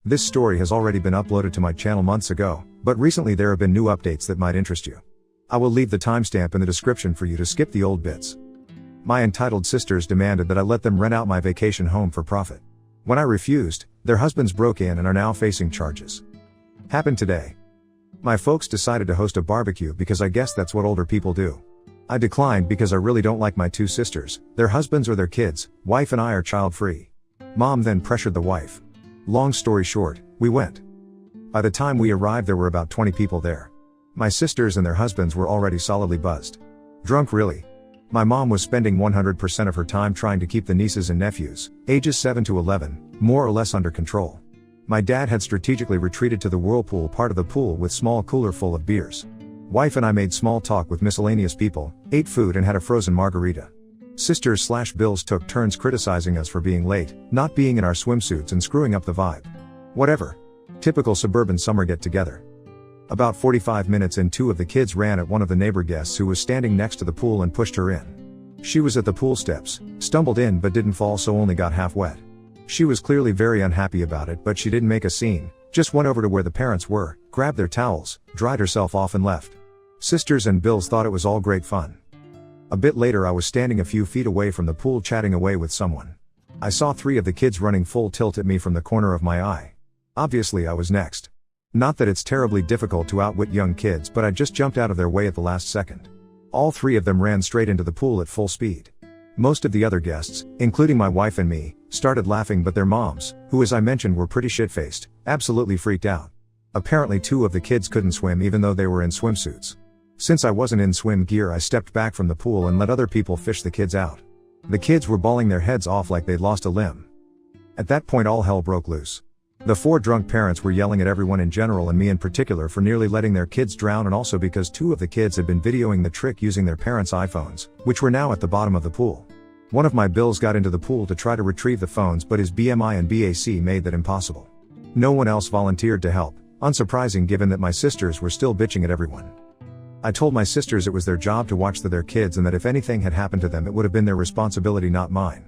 This story has already been uploaded to my channel months ago, but recently there have been new updates that might interest you. I will leave the timestamp in the description for you to skip the old bits. My entitled sisters demanded that I let them rent out my vacation home for profit. When I refused, their husbands broke in and are now facing charges. Happened today. My folks decided to host a barbecue because I guess that's what older people do. I declined because I really don't like my two sisters, their husbands or their kids. Wife and I are child-free. Mom then pressured the wife. Long story short, we went. By the time we arrived there were about 20 people there. My sisters and their husbands were already solidly buzzed. Drunk really. My mom was spending 100% of her time trying to keep the nieces and nephews, ages 7 to 11, more or less under control. My dad had strategically retreated to the whirlpool part of the pool with small cooler full of beers. Wife and I made small talk with miscellaneous people, ate food and had a frozen margarita. Sisters/Bills took turns criticizing us for being late, not being in our swimsuits and screwing up the vibe. Whatever. Typical suburban summer get-together. About 45 minutes in, two of the kids ran at one of the neighbor guests who was standing next to the pool and pushed her in. She was at the pool steps, stumbled in but didn't fall, so only got half wet. She was clearly very unhappy about it, but she didn't make a scene, just went over to where the parents were, grabbed their towels, dried herself off and left. Sisters and Bills thought it was all great fun. A bit later I was standing a few feet away from the pool chatting away with someone. I saw 3 of the kids running full tilt at me from the corner of my eye. Obviously I was next. Not that it's terribly difficult to outwit young kids, but I just jumped out of their way at the last second. All 3 of them ran straight into the pool at full speed. Most of the other guests, including my wife and me, started laughing, but their moms, who as I mentioned were pretty shit-faced, absolutely freaked out. Apparently 2 of the kids couldn't swim even though they were in swimsuits. Since I wasn't in swim gear I stepped back from the pool and let other people fish the kids out. The kids were bawling their heads off like they'd lost a limb. At that point all hell broke loose. The 4 drunk parents were yelling at everyone in general and me in particular for nearly letting their kids drown, and also because 2 of the kids had been videoing the trick using their parents' iPhones, which were now at the bottom of the pool. One of my Bills got into the pool to try to retrieve the phones, but his BMI and BAC made that impossible. No one else volunteered to help, unsurprising given that my sisters were still bitching at everyone. I told my sisters it was their job to watch their kids and that if anything had happened to them it would have been their responsibility, not mine.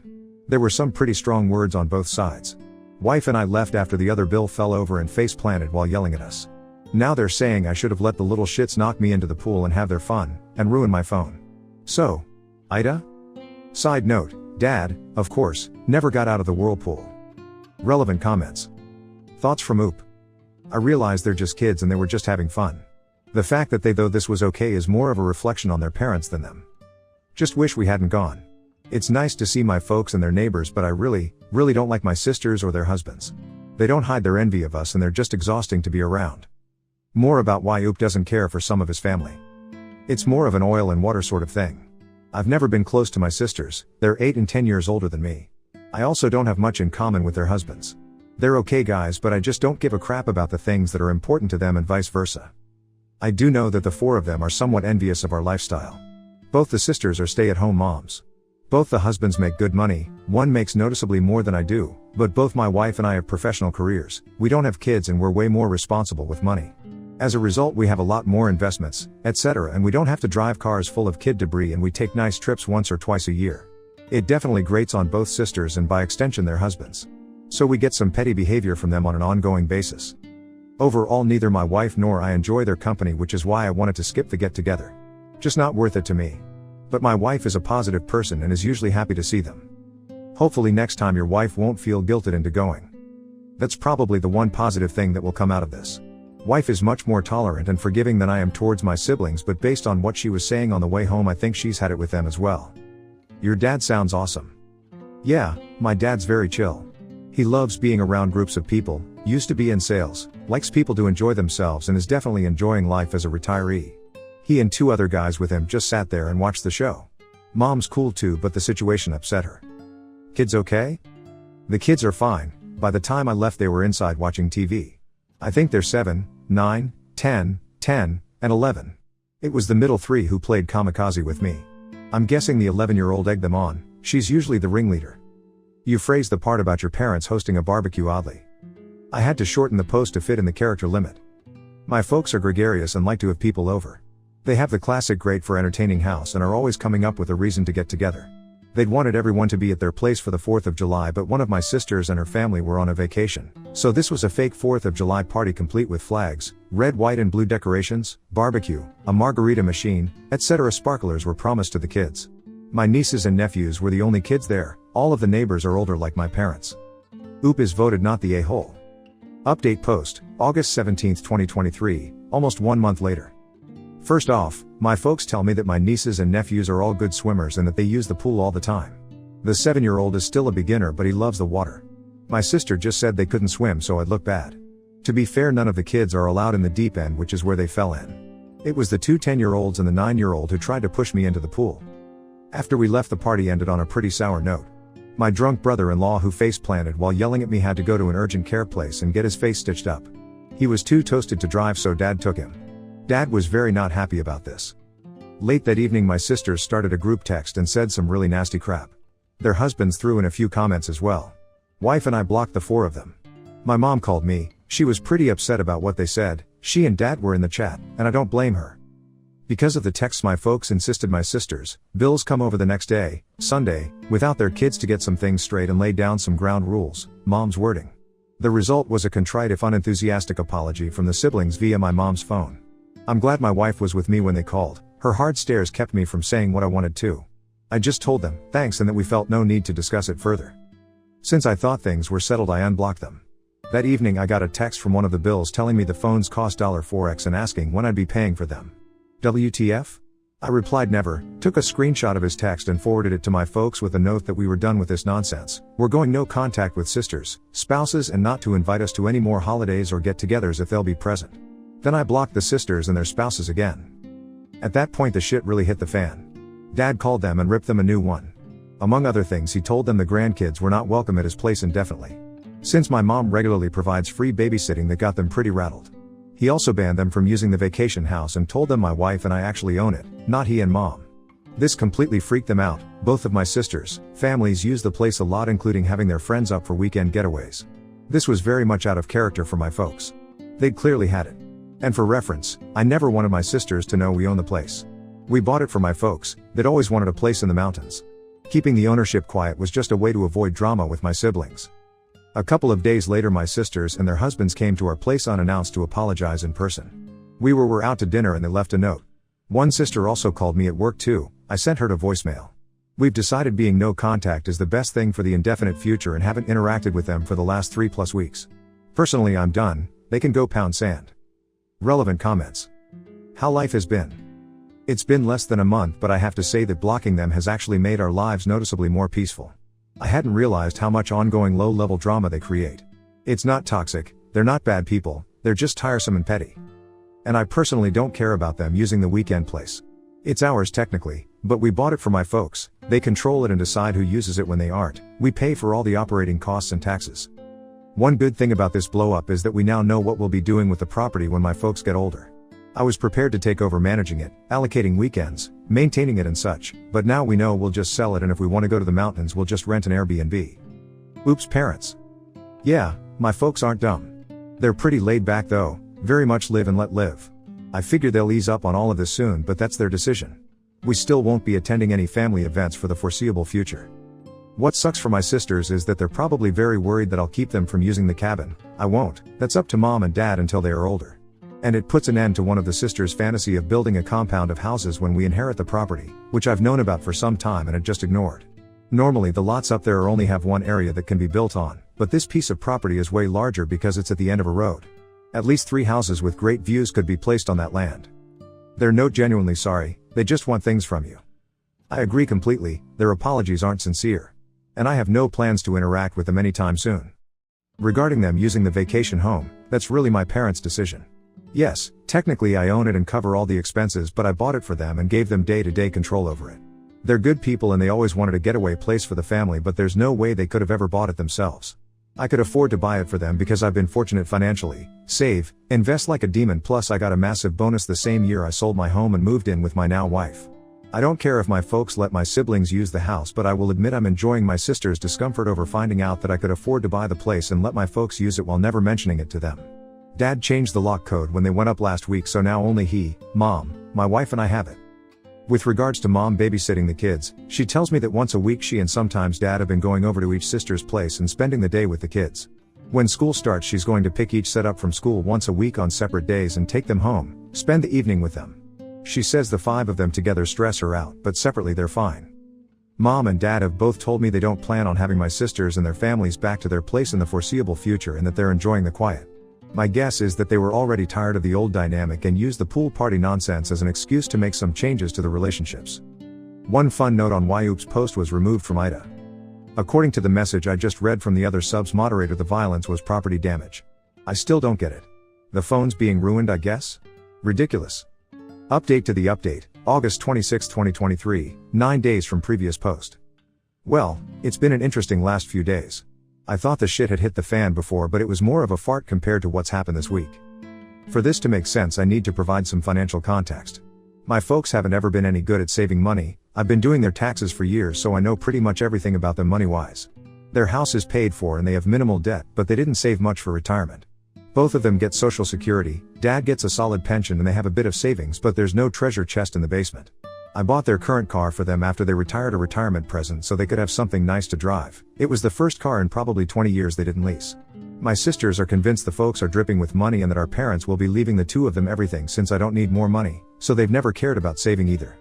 There were some pretty strong words on both sides. Wife and I left after the other Bill fell over and face planted while yelling at us. Now they're saying I should have let the little shits knock me into the pool and have their fun, and ruin my phone. So, Ida? Side note, Dad, of course, never got out of the whirlpool. Relevant comments. Thoughts from Oop. I realize they're just kids and they were just having fun. The fact that they thought this was okay is more of a reflection on their parents than them. Just wish we hadn't gone. It's nice to see my folks and their neighbors, but I really don't like my sisters or their husbands. They don't hide their envy of us and they're just exhausting to be around. More about why Oop doesn't care for some of his family. It's more of an oil and water sort of thing. I've never been close to my sisters, they're 8 and 10 years older than me. I also don't have much in common with their husbands. They're okay guys, but I just don't give a crap about the things that are important to them and vice versa. I do know that the 4 of them are somewhat envious of our lifestyle. Both the sisters are stay-at-home moms. Both the husbands make good money, one makes noticeably more than I do, but both my wife and I have professional careers, we don't have kids and we're way more responsible with money. As a result we have a lot more investments, etc., and we don't have to drive cars full of kid debris and we take nice trips once or twice a year. It definitely grates on both sisters and by extension their husbands. So we get some petty behavior from them on an ongoing basis. Overall neither my wife nor I enjoy their company, which is why I wanted to skip the get-together. Just not worth it to me. But my wife is a positive person and is usually happy to see them. Hopefully next time your wife won't feel guilted into going. That's probably the one positive thing that will come out of this. Wife is much more tolerant and forgiving than I am towards my siblings, but based on what she was saying on the way home I think she's had it with them as well. Your dad sounds awesome. Yeah, my dad's very chill. He loves being around groups of people, used to be in sales, likes people to enjoy themselves and is definitely enjoying life as a retiree. He and 2 other guys with him just sat there and watched the show. Mom's cool too, but the situation upset her. Kids okay? The kids are fine, by the time I left they were inside watching TV. I think they're 7, 9, 10, and 11. It was the middle 3 who played kamikaze with me. I'm guessing the 11-year-old egged them on, she's usually the ringleader. You phrased the part about your parents hosting a barbecue oddly. I had to shorten the post to fit in the character limit. My folks are gregarious and like to have people over. They have the classic great for entertaining house and are always coming up with a reason to get together. They'd wanted everyone to be at their place for the 4th of July, but one of my sisters and her family were on a vacation. So this was a fake 4th of July party complete with flags, red, white and blue decorations, barbecue, a margarita machine, etc. Sparklers were promised to the kids. My nieces and nephews were the only kids there. All of the neighbors are older like my parents. Oop is voted not the a-hole. Update post, August 17, 2023, almost 1 month later. First off, my folks tell me that my nieces and nephews are all good swimmers and that they use the pool all the time. The 7-year-old is still a beginner, but he loves the water. My sister just said they couldn't swim, so I'd look bad. To be fair, none of the kids are allowed in the deep end, which is where they fell in. It was the 2 10-year-olds and the 9-year-old who tried to push me into the pool. After we left, the party ended on a pretty sour note. My drunk brother-in-law, who face planted while yelling at me, had to go to an urgent care place and get his face stitched up. He was too toasted to drive, so Dad took him. Dad was very not happy about this. Late that evening, my sisters started a group text and said some really nasty crap. Their husbands threw in a few comments as well. Wife and I blocked the 4 of them. My mom called me. She was pretty upset about what they said. She and Dad were in the chat, and I don't blame her. Because of the texts, my folks insisted my sisters, Bills, come over the next day, Sunday, without their kids to get some things straight and lay down some ground rules, Mom's wording. The result was a contrite if unenthusiastic apology from the siblings via my mom's phone. I'm glad my wife was with me when they called. Her hard stares kept me from saying what I wanted to. I just told them, thanks, and that we felt no need to discuss it further. Since I thought things were settled, I unblocked them. That evening I got a text from one of the Bills telling me the phones cost $4x and asking when I'd be paying for them. WTF? I replied never, took a screenshot of his text and forwarded it to my folks with a note that we were done with this nonsense. We're going no contact with sisters, spouses, and not to invite us to any more holidays or get-togethers if they'll be present. Then I blocked the sisters and their spouses again. At that point the shit really hit the fan. Dad called them and ripped them a new one. Among other things, he told them the grandkids were not welcome at his place indefinitely. Since my mom regularly provides free babysitting, that got them pretty rattled. He also banned them from using the vacation house and told them my wife and I actually own it, not he and Mom. This completely freaked them out. Both of my sisters' families use the place a lot, including having their friends up for weekend getaways. This was very much out of character for my folks. They'd clearly had it. And for reference, I never wanted my sisters to know we own the place. We bought it for my folks. They'd always wanted a place in the mountains. Keeping the ownership quiet was just a way to avoid drama with my siblings. A couple of days later, my sisters and their husbands came to our place unannounced to apologize in person. We were out to dinner and they left a note. One sister also called me at work too. I sent her to voicemail. We've decided being no contact is the best thing for the indefinite future and haven't interacted with them for the last 3+ weeks. Personally, I'm done. They can go pound sand. Relevant comments. How life has been. It's been less than a month, but I have to say that blocking them has actually made our lives noticeably more peaceful. I hadn't realized how much ongoing low-level drama they create. It's not toxic, they're not bad people, they're just tiresome and petty. And I personally don't care about them using the weekend place. It's ours technically, but we bought it for my folks. They control it and decide who uses it when they aren't. We pay for all the operating costs and taxes. One good thing about this blow-up is that we now know what we'll be doing with the property when my folks get older. I was prepared to take over managing it, allocating weekends, maintaining it and such, but now we know we'll just sell it, and if we want to go to the mountains we'll just rent an Airbnb. Oops, parents. Yeah, my folks aren't dumb. They're pretty laid back though, very much live and let live. I figure they'll ease up on all of this soon, but that's their decision. We still won't be attending any family events for the foreseeable future. What sucks for my sisters is that they're probably very worried that I'll keep them from using the cabin. I won't. That's up to Mom and Dad until they are older. And it puts an end to one of the sisters' fantasy of building a compound of houses when we inherit the property, which I've known about for some time and had just ignored. Normally the lots up there only have one area that can be built on, but this piece of property is way larger because it's at the end of a road. At least 3 houses with great views could be placed on that land. They're not genuinely sorry, they just want things from you. I agree completely, their apologies aren't sincere. And I have no plans to interact with them anytime soon. Regarding them using the vacation home, that's really my parents' decision. Yes, technically I own it and cover all the expenses, but I bought it for them and gave them day-to-day control over it. They're good people and they always wanted a getaway place for the family, but there's no way they could have ever bought it themselves. I could afford to buy it for them because I've been fortunate financially, save, invest like a demon, plus I got a massive bonus the same year I sold my home and moved in with my now wife. I don't care if my folks let my siblings use the house, but I will admit I'm enjoying my sister's discomfort over finding out that I could afford to buy the place and let my folks use it while never mentioning it to them. Dad changed the lock code when they went up last week, so now only he, Mom, my wife and I have it. With regards to mom babysitting the kids, she tells me that once a week she and sometimes dad have been going over to each sister's place and spending the day with the kids. When school starts, she's going to pick each set up from school once a week on separate days and take them home, spend the evening with them. She says the 5 of them together stress her out, but separately they're fine. Mom and dad have both told me they don't plan on having my sisters and their families back to their place in the foreseeable future and that they're enjoying the quiet. My guess is that they were already tired of the old dynamic and used the pool party nonsense as an excuse to make some changes to the relationships. One fun note on why Oops post was removed from Ida. According to the message I just read from the other sub's moderator, the violence was property damage. I still don't get it. The phone's being ruined, I guess? Ridiculous. Update to the update, August 26, 2023, 9 days from previous post. Well, it's been an interesting last few days. I thought the shit had hit the fan before, but it was more of a fart compared to what's happened this week. For this to make sense, I need to provide some financial context. My folks haven't ever been any good at saving money. I've been doing their taxes for years, so I know pretty much everything about them money-wise. Their house is paid for and they have minimal debt, but they didn't save much for retirement. Both of them get Social Security, dad gets a solid pension and they have a bit of savings, but there's no treasure chest in the basement. I bought their current car for them after they retired, a retirement present so they could have something nice to drive. It was the first car in probably 20 years they didn't lease. My sisters are convinced the folks are dripping with money and that our parents will be leaving the 2 of them everything since I don't need more money, so they've never cared about saving either.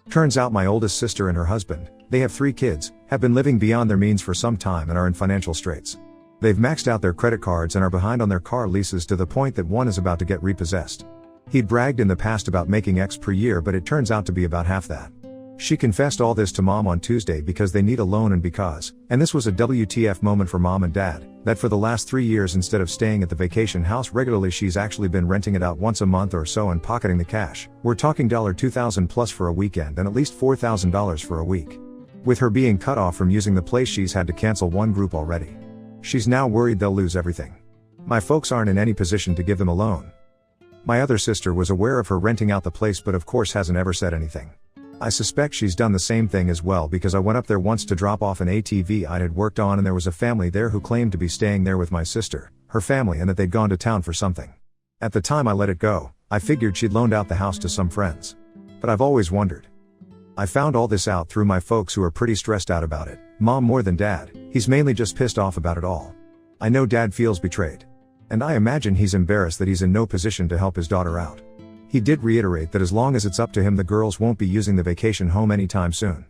Turns out my oldest sister and her husband, they have 3 kids, have been living beyond their means for some time and are in financial straits. They've maxed out their credit cards and are behind on their car leases to the point that one is about to get repossessed. He'd bragged in the past about making X per year, but it turns out to be about half that. She confessed all this to mom on Tuesday because they need a loan and because, and this was a WTF moment for mom and dad, that for the last 3 years instead of staying at the vacation house regularly she's actually been renting it out once a month or so and pocketing the cash. We're talking $2,000 plus for a weekend and at least $4,000 for a week. With her being cut off from using the place, she's had to cancel one group already. She's now worried they'll lose everything. My folks aren't in any position to give them a loan. My other sister was aware of her renting out the place but of course hasn't ever said anything. I suspect she's done the same thing as well because I went up there once to drop off an ATV I had worked on and there was a family there who claimed to be staying there with my sister, her family, and that they'd gone to town for something. At the time I let it go. I figured she'd loaned out the house to some friends. But I've always wondered. I found all this out through my folks who are pretty stressed out about it, mom more than dad. He's mainly just pissed off about it all. I know dad feels betrayed. And I imagine he's embarrassed that he's in no position to help his daughter out. He did reiterate that as long as it's up to him the girls won't be using the vacation home anytime soon.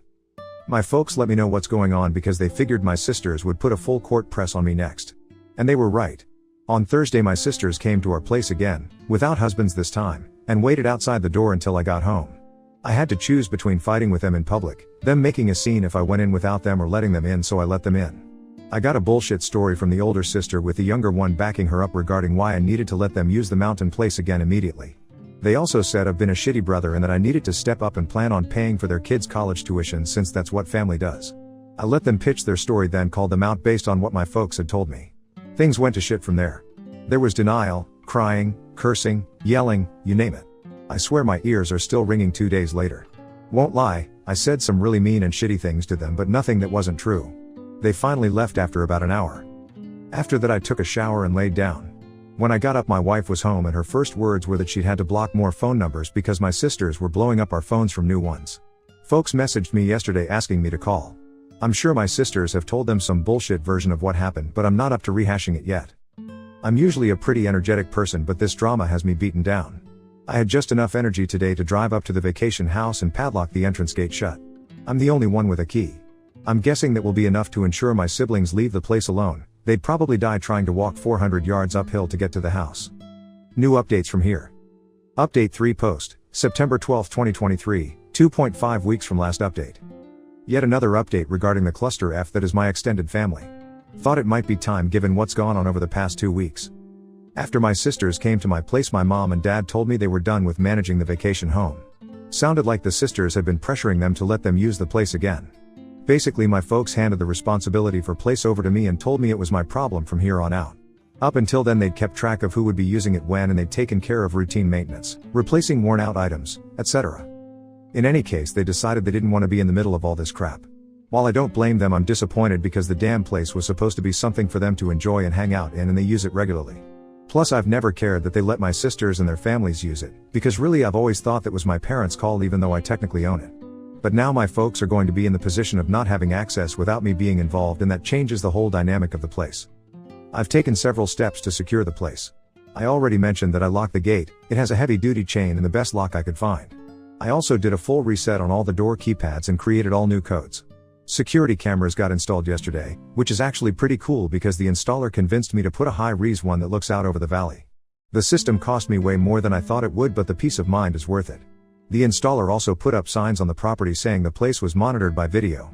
My folks let me know what's going on because they figured my sisters would put a full court press on me next. And they were right. On Thursday my sisters came to our place again, without husbands this time, and waited outside the door until I got home. I had to choose between fighting with them in public, them making a scene if I went in without them, or letting them in, so I let them in. I got a bullshit story from the older sister with the younger one backing her up regarding why I needed to let them use the mountain place again immediately. They also said I've been a shitty brother and that I needed to step up and plan on paying for their kids' college tuition since that's what family does. I let them pitch their story, then called them out based on what my folks had told me. Things went to shit from there. There was denial, crying, cursing, yelling, you name it. I swear my ears are still ringing 2 days later. Won't lie, I said some really mean and shitty things to them, but nothing that wasn't true. They finally left after about an hour. After that I took a shower and laid down. When I got up my wife was home and her first words were that she'd had to block more phone numbers because my sisters were blowing up our phones from new ones. Folks messaged me yesterday asking me to call. I'm sure my sisters have told them some bullshit version of what happened, but I'm not up to rehashing it yet. I'm usually a pretty energetic person, but this drama has me beaten down. I had just enough energy today to drive up to the vacation house and padlock the entrance gate shut. I'm the only one with a key. I'm guessing that will be enough to ensure my siblings leave the place alone. They'd probably die trying to walk 400 yards uphill to get to the house. New updates from here. Update 3 post, September 12, 2023, 2.5 weeks from last update. Yet another update regarding the cluster F that is my extended family. Thought it might be time given what's gone on over the past 2 weeks. After my sisters came to my place, my mom and dad told me they were done with managing the vacation home. Sounded like the sisters had been pressuring them to let them use the place again. Basically my folks handed the responsibility for place over to me and told me it was my problem from here on out. Up until then they'd kept track of who would be using it when, and they'd taken care of routine maintenance, replacing worn out items, etc. In any case, they decided they didn't want to be in the middle of all this crap. While I don't blame them, I'm disappointed because the damn place was supposed to be something for them to enjoy and hang out in, and they use it regularly. Plus I've never cared that they let my sisters and their families use it, because really I've always thought that was my parents' call even though I technically own it. But now my folks are going to be in the position of not having access without me being involved, and that changes the whole dynamic of the place. I've taken several steps to secure the place. I already mentioned that I locked the gate. It has a heavy-duty chain and the best lock I could find. I also did a full reset on all the door keypads and created all new codes. Security cameras got installed yesterday, which is actually pretty cool because the installer convinced me to put a high-res one that looks out over the valley. The system cost me way more than I thought it would, but the peace of mind is worth it. The installer also put up signs on the property saying the place was monitored by video.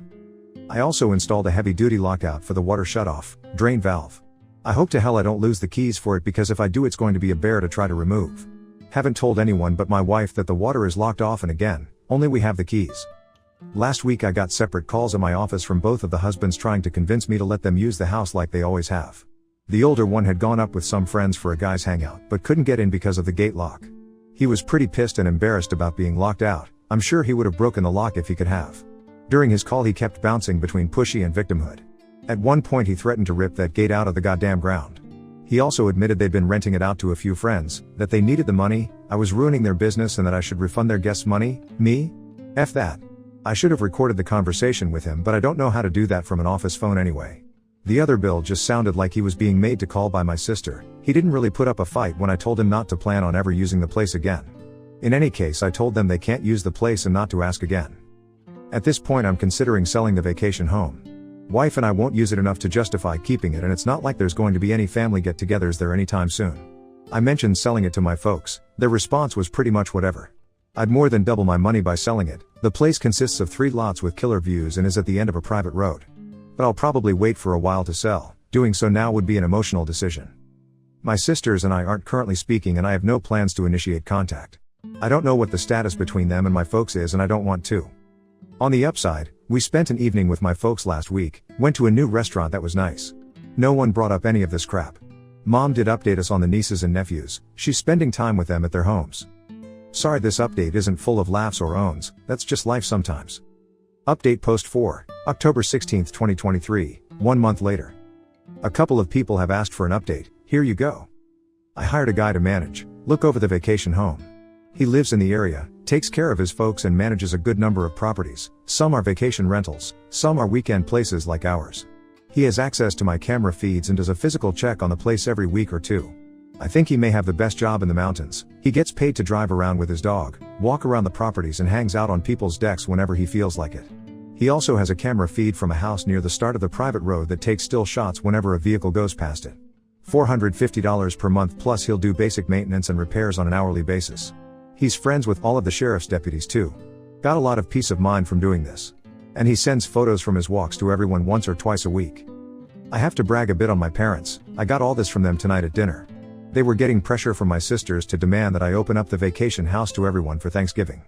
I also installed a heavy-duty lockout for the water shutoff, drain valve. I hope to hell I don't lose the keys for it, because if I do it's going to be a bear to try to remove. Haven't told anyone but my wife that the water is locked off, and again, only we have the keys. Last week I got separate calls at my office from both of the husbands trying to convince me to let them use the house like they always have. The older one had gone up with some friends for a guys hangout but couldn't get in because of the gate lock. He was pretty pissed and embarrassed about being locked out. I'm sure he would have broken the lock if he could have. During his call he kept bouncing between pushy and victimhood. At one point he threatened to rip that gate out of the goddamn ground. He also admitted they'd been renting it out to a few friends, that they needed the money, I was ruining their business and that I should refund their guests' money. Me? F that. I should have recorded the conversation with him, but I don't know how to do that from an office phone anyway. The other bill just sounded like he was being made to call by my sister. He didn't really put up a fight when I told him not to plan on ever using the place again. In any case, I told them they can't use the place and not to ask again. At this point I'm considering selling the vacation home. Wife and I won't use it enough to justify keeping it, and it's not like there's going to be any family get-togethers there anytime soon. I mentioned selling it to my folks. Their response was pretty much whatever. I'd more than double my money by selling it. The place consists of 3 lots with killer views and is at the end of a private road. But I'll probably wait for a while to sell. Doing so now would be an emotional decision. My sisters and I aren't currently speaking, and I have no plans to initiate contact. I don't know what the status between them and my folks is, and I don't want to. On the upside, we spent an evening with my folks last week, went to a new restaurant that was nice. No one brought up any of this crap. Mom did update us on the nieces and nephews. She's spending time with them at their homes. Sorry this update isn't full of laughs or owns, that's just life sometimes. Update post 4, October 16, 2023, 1 month later. A couple of people have asked for an update, here you go. I hired a guy to look over the vacation home. He lives in the area, takes care of his folks and manages a good number of properties. Some are vacation rentals, some are weekend places like ours. He has access to my camera feeds and does a physical check on the place every week or two. I think he may have the best job in the mountains. He gets paid to drive around with his dog, walk around the properties and hangs out on people's decks whenever he feels like it. He also has a camera feed from a house near the start of the private road that takes still shots whenever a vehicle goes past it. $450 per month, plus he'll do basic maintenance and repairs on an hourly basis. He's friends with all of the sheriff's deputies too. Got a lot of peace of mind from doing this. And he sends photos from his walks to everyone once or twice a week. I have to brag a bit on my parents. I got all this from them tonight at dinner. They were getting pressure from my sisters to demand that I open up the vacation house to everyone for Thanksgiving.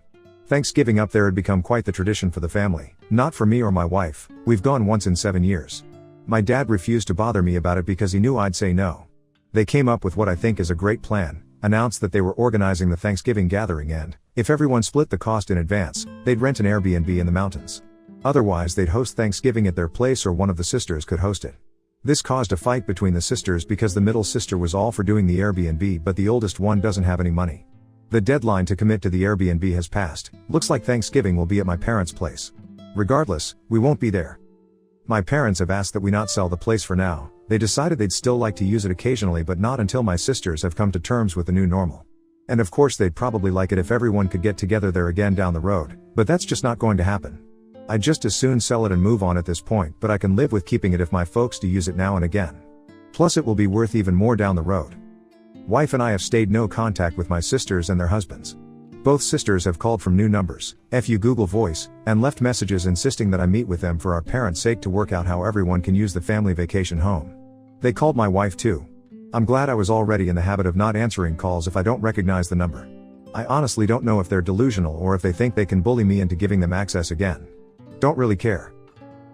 Thanksgiving up there had become quite the tradition for the family, not for me or my wife. We've gone once in 7 years. My dad refused to bother me about it because he knew I'd say no. They came up with what I think is a great plan, announced that they were organizing the Thanksgiving gathering, and, if everyone split the cost in advance, they'd rent an Airbnb in the mountains. Otherwise they'd host Thanksgiving at their place, or one of the sisters could host it. This caused a fight between the sisters because the middle sister was all for doing the Airbnb but the oldest one doesn't have any money. The deadline to commit to the Airbnb has passed. Looks like Thanksgiving will be at my parents' place. Regardless, we won't be there. My parents have asked that we not sell the place for now. They decided they'd still like to use it occasionally, but not until my sisters have come to terms with the new normal. And of course they'd probably like it if everyone could get together there again down the road, but that's just not going to happen. I'd just as soon sell it and move on at this point, but I can live with keeping it if my folks do use it now and again. Plus it will be worth even more down the road. Wife and I have stayed no contact with my sisters and their husbands. Both sisters have called from new numbers, FU Google Voice, and left messages insisting that I meet with them for our parents' sake to work out how everyone can use the family vacation home. They called my wife too. I'm glad I was already in the habit of not answering calls if I don't recognize the number. I honestly don't know if they're delusional or if they think they can bully me into giving them access again. Don't really care.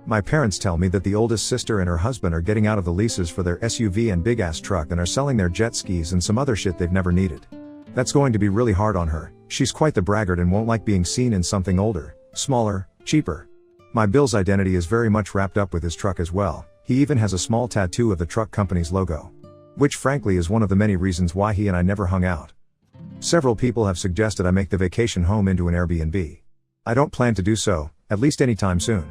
My parents tell me that the oldest sister and her husband are getting out of the leases for their SUV and big-ass truck and are selling their jet skis and some other shit they've never needed. That's going to be really hard on her. She's quite the braggart and won't like being seen in something older, smaller, cheaper. My Bill's identity is very much wrapped up with his truck as well. He even has a small tattoo of the truck company's logo. Which frankly is one of the many reasons why he and I never hung out. Several people have suggested I make the vacation home into an Airbnb. I don't plan to do so, at least anytime soon.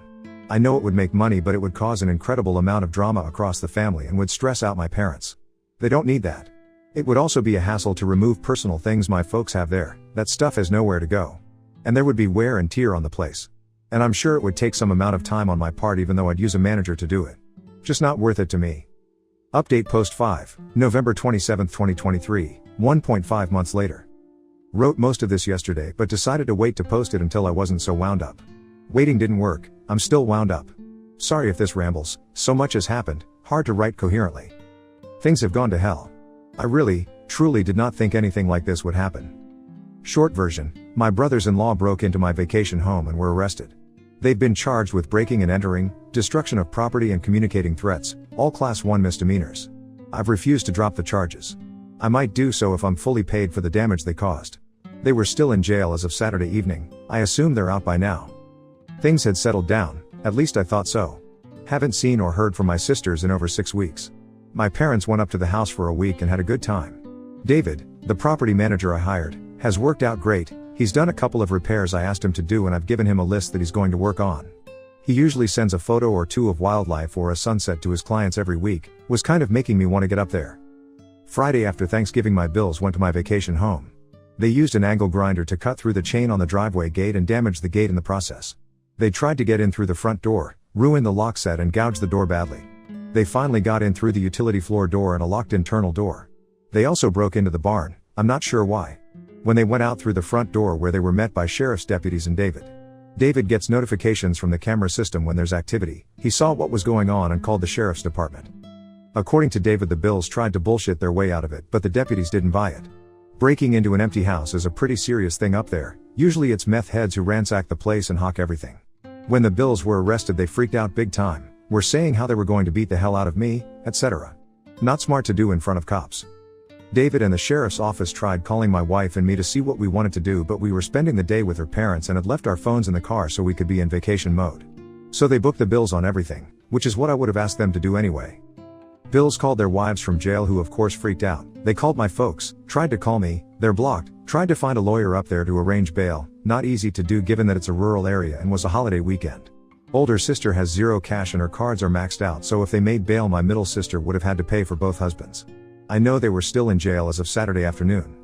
I know it would make money, but it would cause an incredible amount of drama across the family and would stress out my parents. They don't need that. It would also be a hassle to remove personal things my folks have there. That stuff has nowhere to go. And there would be wear and tear on the place. And I'm sure it would take some amount of time on my part, even though I'd use a manager to do it. Just not worth it to me. Update post 5, November 27, 2023, 1.5 months later. Wrote most of this yesterday but decided to wait to post it until I wasn't so wound up. Waiting didn't work, I'm still wound up. Sorry if this rambles, so much has happened, hard to write coherently. Things have gone to hell. I really, truly did not think anything like this would happen. Short version, my brothers-in-law broke into my vacation home and were arrested. They've been charged with breaking and entering, destruction of property and communicating threats, all Class 1 misdemeanors. I've refused to drop the charges. I might do so if I'm fully paid for the damage they caused. They were still in jail as of Saturday evening, I assume they're out by now. Things had settled down, at least I thought so. Haven't seen or heard from my sisters in over 6 weeks. My parents went up to the house for a week and had a good time. David, the property manager I hired, has worked out great. He's done a couple of repairs I asked him to do and I've given him a list that he's going to work on. He usually sends a photo or two of wildlife or a sunset to his clients every week, was kind of making me want to get up there. Friday after Thanksgiving my bills went to my vacation home. They used an angle grinder to cut through the chain on the driveway gate and damaged the gate in the process. They tried to get in through the front door, ruined the lock set and gouged the door badly. They finally got in through the utility floor door and a locked internal door. They also broke into the barn, I'm not sure why. When they went out through the front door where they were met by sheriff's deputies and David. David gets notifications from the camera system when there's activity. He saw what was going on and called the sheriff's department. According to David, the Bills tried to bullshit their way out of it, but the deputies didn't buy it. Breaking into an empty house is a pretty serious thing up there. Usually it's meth heads who ransack the place and hawk everything. When the Bills were arrested they freaked out big time, were saying how they were going to beat the hell out of me, etc. Not smart to do in front of cops. David and the sheriff's office tried calling my wife and me to see what we wanted to do, but we were spending the day with her parents and had left our phones in the car so we could be in vacation mode. So they booked the Bills on everything, which is what I would have asked them to do anyway. Bills called their wives from jail who of course freaked out. They called my folks, tried to call me, they're blocked, tried to find a lawyer up there to arrange bail, not easy to do given that it's a rural area and was a holiday weekend. Older sister has zero cash and her cards are maxed out, so if they made bail my middle sister would have had to pay for both husbands. I know they were still in jail as of Saturday afternoon.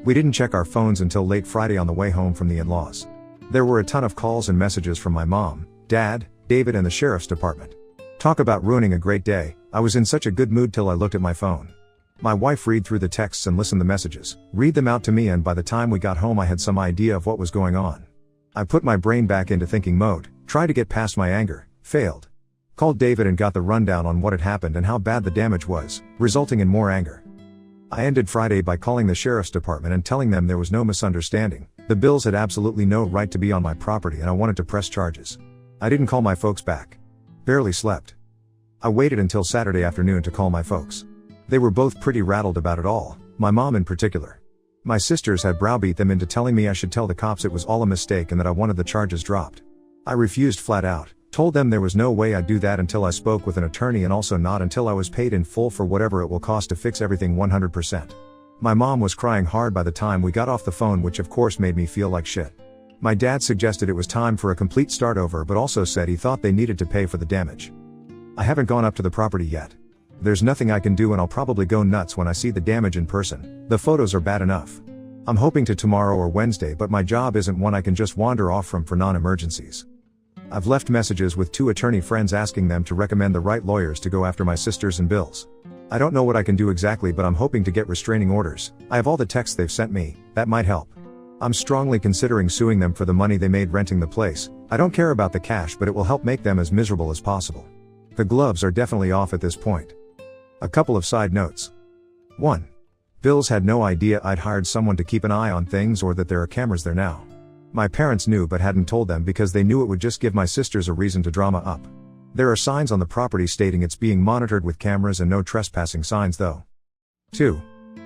We didn't check our phones until late Friday on the way home from the in-laws. There were a ton of calls and messages from my mom, dad, David and the sheriff's department. Talk about ruining a great day. I was in such a good mood till I looked at my phone. My wife read through the texts and listened the messages, read them out to me, and by the time we got home I had some idea of what was going on. I put my brain back into thinking mode, tried to get past my anger, failed. Called David and got the rundown on what had happened and how bad the damage was, resulting in more anger. I ended Friday by calling the sheriff's department and telling them there was no misunderstanding, the Bills had absolutely no right to be on my property and I wanted to press charges. I didn't call my folks back. Barely slept. I waited until Saturday afternoon to call my folks. They were both pretty rattled about it all, my mom in particular. My sisters had browbeat them into telling me I should tell the cops it was all a mistake and that I wanted the charges dropped. I refused flat out, told them there was no way I'd do that until I spoke with an attorney and also not until I was paid in full for whatever it will cost to fix everything 100%. My mom was crying hard by the time we got off the phone, which of course made me feel like shit. My dad suggested it was time for a complete start over but also said he thought they needed to pay for the damage. I haven't gone up to the property yet. There's nothing I can do and I'll probably go nuts when I see the damage in person. The photos are bad enough. I'm hoping to tomorrow or Wednesday, but my job isn't one I can just wander off from for non-emergencies. I've left messages with 2 attorney friends asking them to recommend the right lawyers to go after my sisters and Bills. I don't know what I can do exactly, but I'm hoping to get restraining orders. I have all the texts they've sent me, that might help. I'm strongly considering suing them for the money they made renting the place. I don't care about the cash, but it will help make them as miserable as possible. The gloves are definitely off at this point. A couple of side notes. 1. Bills had no idea I'd hired someone to keep an eye on things or that there are cameras there now. My parents knew but hadn't told them because they knew it would just give my sisters a reason to drama up. There are signs on the property stating it's being monitored with cameras and no trespassing signs though. 2.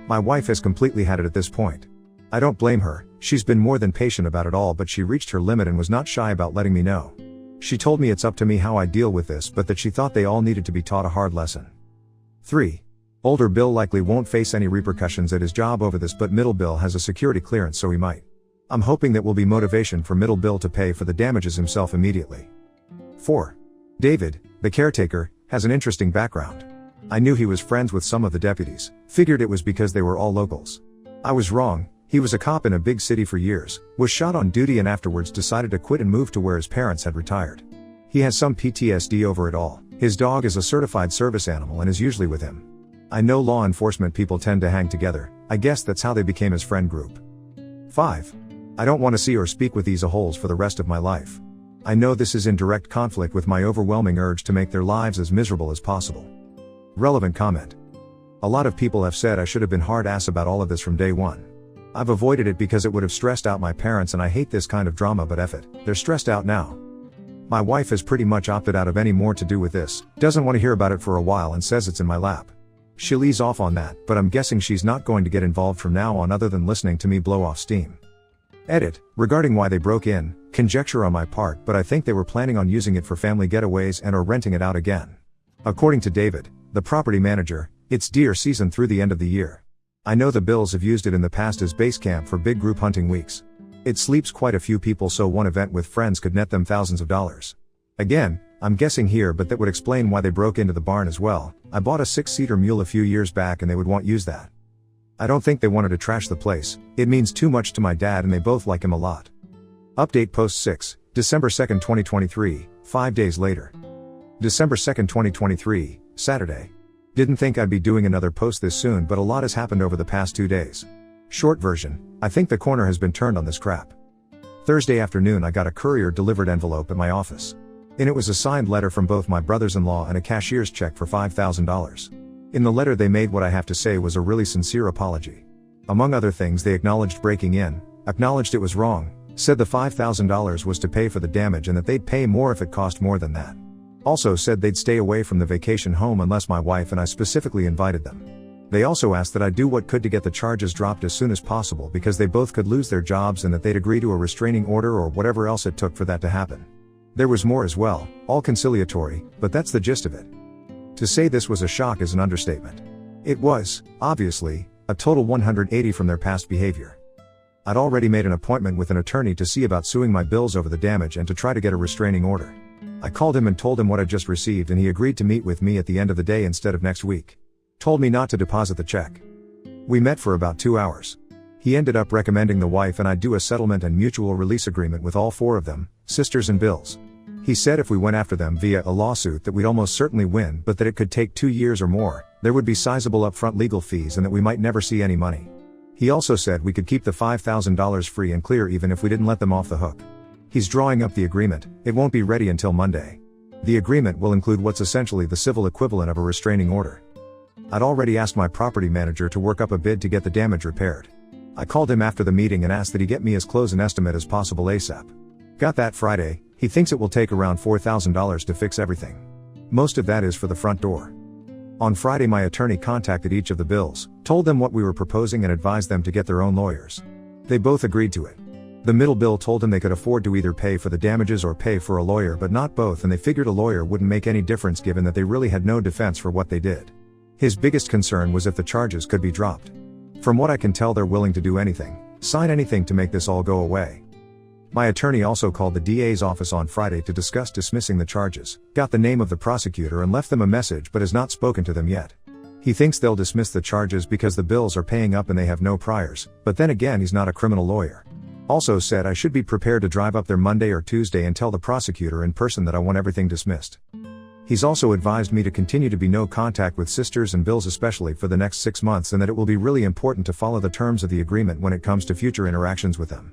My wife has completely had it at this point. I don't blame her, she's been more than patient about it all, but she reached her limit and was not shy about letting me know. She told me it's up to me how I deal with this, but that she thought they all needed to be taught a hard lesson. 3. Older Bill likely won't face any repercussions at his job over this, but middle Bill has a security clearance, so he might. I'm hoping that will be motivation for middle Bill to pay for the damages himself immediately. 4. David, the caretaker, has an interesting background. I knew he was friends with some of the deputies, figured it was because they were all locals. I was wrong. He was a cop in a big city for years, was shot on duty and afterwards decided to quit and move to where his parents had retired. He has some PTSD over it all. His dog is a certified service animal and is usually with him. I know law enforcement people tend to hang together. I guess that's how they became his friend group. 5. I don't want to see or speak with these a-holes for the rest of my life. I know this is in direct conflict with my overwhelming urge to make their lives as miserable as possible. Relevant comment. A lot of people have said I should have been hard ass about all of this from day one. I've avoided it because it would have stressed out my parents and I hate this kind of drama, but F it, they're stressed out now. My wife has pretty much opted out of any more to do with this, doesn't want to hear about it for a while and says it's in my lap. She'll ease off on that, but I'm guessing she's not going to get involved from now on other than listening to me blow off steam. Edit, regarding why they broke in, conjecture on my part, but I think they were planning on using it for family getaways and or renting it out again. According to David, the property manager, it's deer season through the end of the year. I know the Bills have used it in the past as base camp for big group hunting weeks. It sleeps quite a few people, so one event with friends could net them thousands of dollars. Again, I'm guessing here, but that would explain why they broke into the barn as well. I bought a 6-seater mule a few years back and they would want use that. I don't think they wanted to trash the place. It means too much to my dad and they both like him a lot. Update post 6, December 2, 2023, 5 days later. December 2, 2023, Saturday. Didn't think I'd be doing another post this soon, but a lot has happened over the past 2 days. Short version, I think the corner has been turned on this crap. Thursday afternoon I got a courier delivered envelope at my office. In it was a signed letter from both my brothers-in-law and a cashier's check for $5,000. In the letter they made what I have to say was a really sincere apology. Among other things, they acknowledged breaking in, acknowledged it was wrong, said the $5,000 was to pay for the damage and that they'd pay more if it cost more than that. Also said they'd stay away from the vacation home unless my wife and I specifically invited them. They also asked that I do what could to get the charges dropped as soon as possible because they both could lose their jobs and that they'd agree to a restraining order or whatever else it took for that to happen. There was more as well, all conciliatory, but that's the gist of it. To say this was a shock is an understatement. It was, obviously, a total 180 from their past behavior. I'd already made an appointment with an attorney to see about suing my Bills over the damage and to try to get a restraining order. I called him and told him what I just received and he agreed to meet with me at the end of the day instead of next week. Told me not to deposit the check. We met for about 2 hours. He ended up recommending the wife and I do a settlement and mutual release agreement with all 4 of them, sisters and Bills. He said if we went after them via a lawsuit that we'd almost certainly win, but that it could take 2 years or more, there would be sizable upfront legal fees and that we might never see any money. He also said we could keep the $5,000 free and clear even if we didn't let them off the hook. He's drawing up the agreement. It won't be ready until Monday. The agreement will include what's essentially the civil equivalent of a restraining order. I'd already asked my property manager to work up a bid to get the damage repaired. I called him after the meeting and asked that he get me as close an estimate as possible ASAP. Got that Friday. He thinks it will take around $4,000 to fix everything. Most of that is for the front door. On Friday my attorney contacted each of the Bills, told them what we were proposing and advised them to get their own lawyers. They both agreed to it. The middle Bill told him they could afford to either pay for the damages or pay for a lawyer, but not both, and they figured a lawyer wouldn't make any difference given that they really had no defense for what they did. His biggest concern was if the charges could be dropped. From what I can tell, they're willing to do anything, sign anything to make this all go away. My attorney also called the DA's office on Friday to discuss dismissing the charges, got the name of the prosecutor and left them a message but has not spoken to them yet. He thinks they'll dismiss the charges because the Bills are paying up and they have no priors, but then again he's not a criminal lawyer. Also said I should be prepared to drive up there Monday or Tuesday and tell the prosecutor in person that I want everything dismissed. He's also advised me to continue to be no contact with sisters and Bills especially for the next 6 months, and that it will be really important to follow the terms of the agreement when it comes to future interactions with them.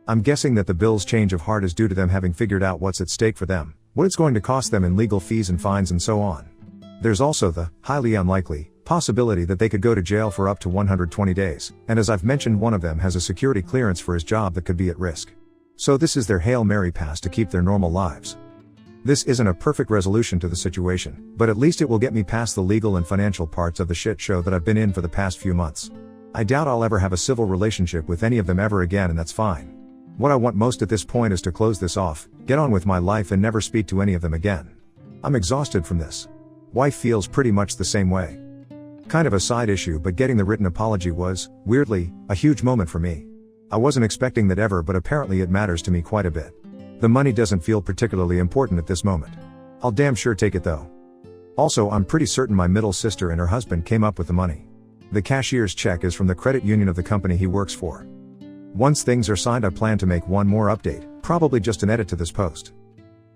I'm guessing that the Bills' change of heart is due to them having figured out what's at stake for them, what it's going to cost them in legal fees and fines and so on. There's also the, highly unlikely, possibility that they could go to jail for up to 120 days, and as I've mentioned, one of them has a security clearance for his job that could be at risk. So this is their Hail Mary pass to keep their normal lives. This isn't a perfect resolution to the situation, but at least it will get me past the legal and financial parts of the shit show that I've been in for the past few months. I doubt I'll ever have a civil relationship with any of them ever again, and that's fine. What I want most at this point is to close this off, get on with my life and never speak to any of them again. I'm exhausted from this. Wife feels pretty much the same way. Kind of a side issue, but getting the written apology was, weirdly, a huge moment for me. I wasn't expecting that ever, but apparently it matters to me quite a bit. The money doesn't feel particularly important at this moment. I'll damn sure take it though. Also, I'm pretty certain my middle sister and her husband came up with the money. The cashier's check is from the credit union of the company he works for. Once things are signed, I plan to make one more update, probably just an edit to this post.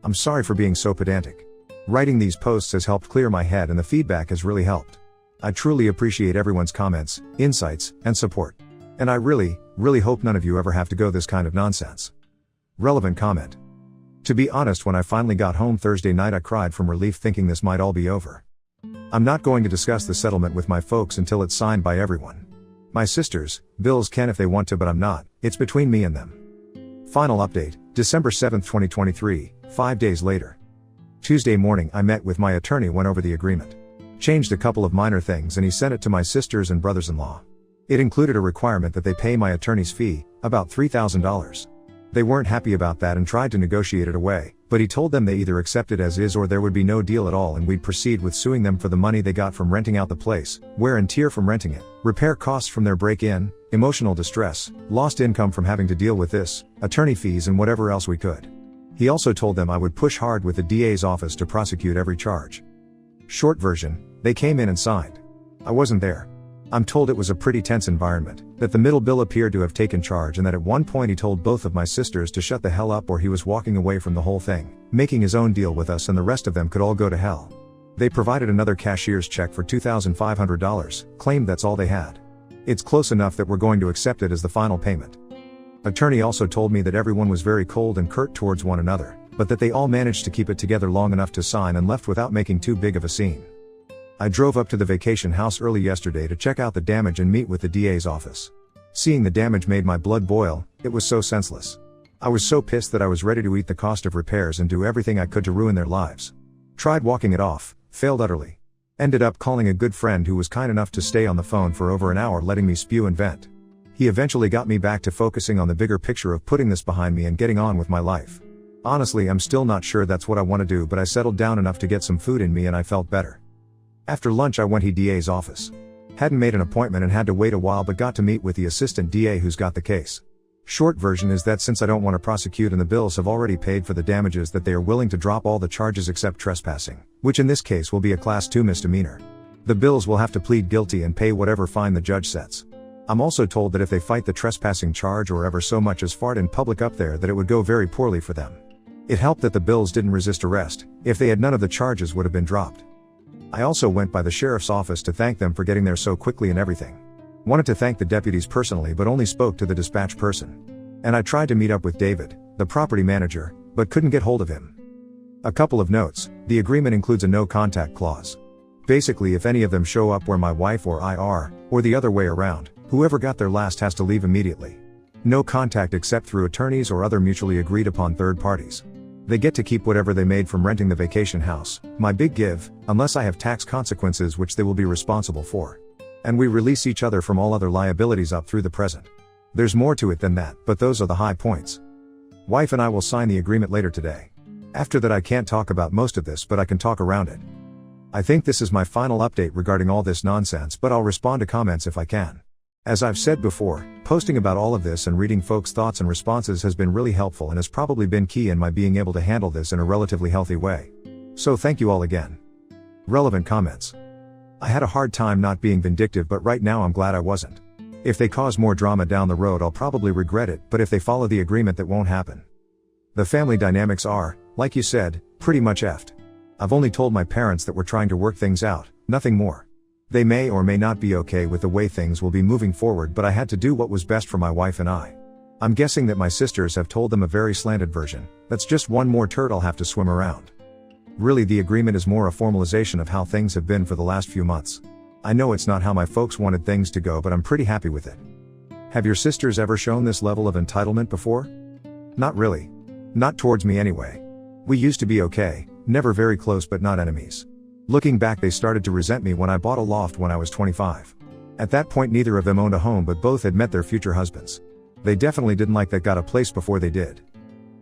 I'm sorry for being so pedantic. Writing these posts has helped clear my head and the feedback has really helped. I truly appreciate everyone's comments, insights, and support. And I really hope none of you ever have to go this kind of nonsense. Relevant comment. To be honest, when I finally got home Thursday night, I cried from relief thinking this might all be over. I'm not going to discuss the settlement with my folks until it's signed by everyone. My sisters, Bills can if they want to, but I'm not. It's between me and them. Final update, December 7, 2023, 5 days later. Tuesday morning I met with my attorney, went over the agreement. Changed a couple of minor things and he sent it to my sisters and brothers-in-law. It included a requirement that they pay my attorney's fee, about $3,000. They weren't happy about that and tried to negotiate it away, but he told them they either accept it as is or there would be no deal at all and we'd proceed with suing them for the money they got from renting out the place, wear and tear from renting it, repair costs from their break-in, emotional distress, lost income from having to deal with this, attorney fees and whatever else we could. He also told them I would push hard with the DA's office to prosecute every charge. Short version, they came in and signed. I wasn't there. I'm told it was a pretty tense environment, that the middle bill appeared to have taken charge and that at one point he told both of my sisters to shut the hell up or he was walking away from the whole thing, making his own deal with us and the rest of them could all go to hell. They provided another cashier's check for $2,500, claimed that's all they had. It's close enough that we're going to accept it as the final payment. Attorney also told me that everyone was very cold and curt towards one another, but that they all managed to keep it together long enough to sign and left without making too big of a scene. I drove up to the vacation house early yesterday to check out the damage and meet with the DA's office. Seeing the damage made my blood boil, it was so senseless. I was so pissed that I was ready to eat the cost of repairs and do everything I could to ruin their lives. Tried walking it off, failed utterly. Ended up calling a good friend who was kind enough to stay on the phone for over an hour letting me spew and vent. He eventually got me back to focusing on the bigger picture of putting this behind me and getting on with my life. Honestly, I'm still not sure that's what I want to do, but I settled down enough to get some food in me and I felt better. After lunch I went to DA's office. Hadn't made an appointment and had to wait a while but got to meet with the assistant DA who's got the case. Short version is that since I don't want to prosecute and the Bills have already paid for the damages, that they are willing to drop all the charges except trespassing, which in this case will be a class 2 misdemeanor. The Bills will have to plead guilty and pay whatever fine the judge sets. I'm also told that if they fight the trespassing charge or ever so much as fart in public up there, that it would go very poorly for them. It helped that the Bills didn't resist arrest. If they had, none of the charges would have been dropped. I also went by the sheriff's office to thank them for getting there so quickly and everything. Wanted to thank the deputies personally but only spoke to the dispatch person. And I tried to meet up with David, the property manager, but couldn't get hold of him. A couple of notes, the agreement includes a no contact clause. Basically, if any of them show up where my wife or I are, or the other way around, whoever got there last has to leave immediately. No contact except through attorneys or other mutually agreed upon third parties. They get to keep whatever they made from renting the vacation house, my big give, unless I have tax consequences which they will be responsible for. And we release each other from all other liabilities up through the present. There's more to it than that, but those are the high points. Wife and I will sign the agreement later today. After that I can't talk about most of this, but I can talk around it. I think this is my final update regarding all this nonsense, but I'll respond to comments if I can. As I've said before, posting about all of this and reading folks' thoughts and responses has been really helpful and has probably been key in my being able to handle this in a relatively healthy way. So thank you all again. Relevant comments. I had a hard time not being vindictive, but right now I'm glad I wasn't. If they cause more drama down the road I'll probably regret it, but if they follow the agreement that won't happen. The family dynamics are, like you said, pretty much effed. I've only told my parents that we're trying to work things out, nothing more. They may or may not be okay with the way things will be moving forward, but I had to do what was best for my wife and I. I'm guessing that my sisters have told them a very slanted version. That's just one more turd I'll have to swim around. Really, the agreement is more a formalization of how things have been for the last few months. I know it's not how my folks wanted things to go, but I'm pretty happy with it. Have your sisters ever shown this level of entitlement before? Not really. Not towards me anyway. We used to be okay, never very close but not enemies. Looking back, they started to resent me when I bought a loft when I was 25. At that point neither of them owned a home, but both had met their future husbands. They definitely didn't like that got a place before they did.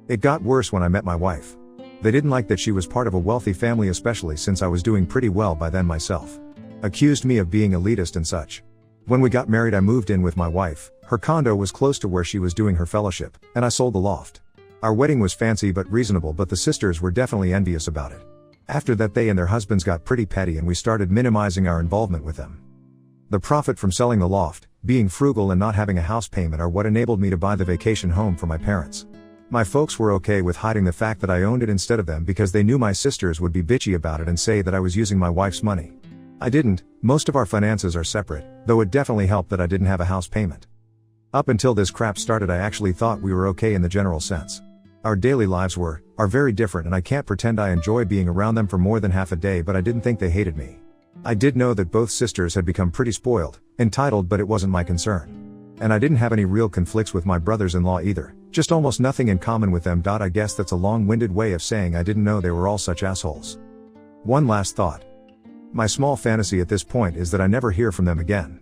It got worse when I met my wife. They didn't like that she was part of a wealthy family, especially since I was doing pretty well by then myself. Accused me of being elitist and such. When we got married I moved in with my wife, her condo was close to where she was doing her fellowship, and I sold the loft. Our wedding was fancy but reasonable, but the sisters were definitely envious about it. After that they and their husbands got pretty petty and we started minimizing our involvement with them. The profit from selling the loft, being frugal and not having a house payment are what enabled me to buy the vacation home for my parents. My folks were okay with hiding the fact that I owned it instead of them because they knew my sisters would be bitchy about it and say that I was using my wife's money. I didn't. Most of our finances are separate, though it definitely helped that I didn't have a house payment. Up until this crap started I actually thought we were okay in the general sense. Our daily lives are very different and I can't pretend I enjoy being around them for more than half a day, but I didn't think they hated me. I did know that both sisters had become pretty spoiled, entitled, but it wasn't my concern. And I didn't have any real conflicts with my brothers-in-law either, just almost nothing in common with them. I guess that's a long-winded way of saying I didn't know they were all such assholes. One last thought. My small fantasy at this point is that I never hear from them again.